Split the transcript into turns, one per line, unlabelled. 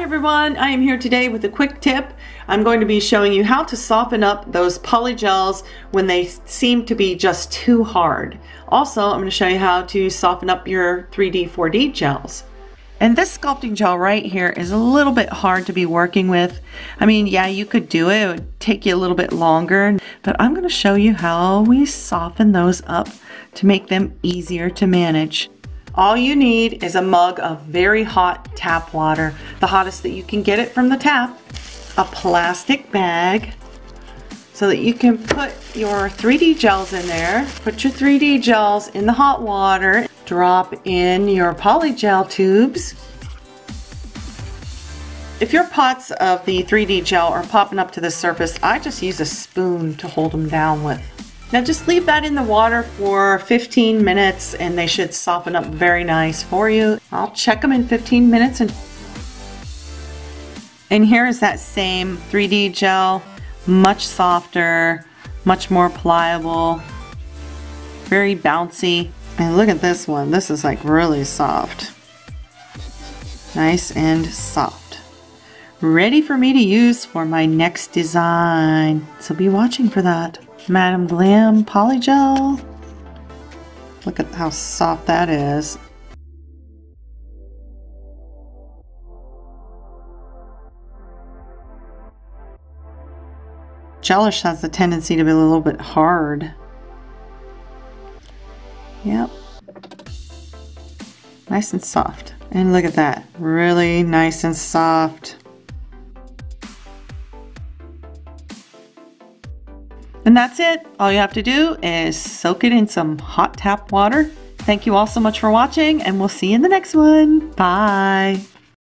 everyone, I am here today with a quick tip. I'm going to be showing you how to soften up those polygels when they seem to be just too hard. Also, I'm going to show you how to soften up your 3D, 4D gels. And this sculpting gel right here is a little bit hard to be working with. I mean, yeah, you could do it. It would take you a little bit longer, but I'm going to show you how we soften those up to make them easier to manage. All you need is a mug of very hot tap water, the hottest that you can get it from the tap, a plastic bag so that you can put your 3D gels in there. Put your 3D gels in the hot water, drop in your polygel tubes. If your pots of the 3D gel are popping up to the surface, I just use a spoon to hold them down with. Now just leave that in the water for 15 minutes and they should soften up very nice for you. I'll check them in 15 minutes. And here is that same 3D gel, much softer, much more pliable, very bouncy. And look at this one, this is like really soft. Nice and soft. Ready for me to use for my next design. So be watching for that. Madam Glam Polygel. Look at how soft that is. Gelish has the tendency to be a little bit hard. Yep. Nice and soft. And look at that. Really nice and soft. And that's it. All you have to do is soak it in some hot tap water. Thank you all so much for watching, and we'll see you in the next one. Bye.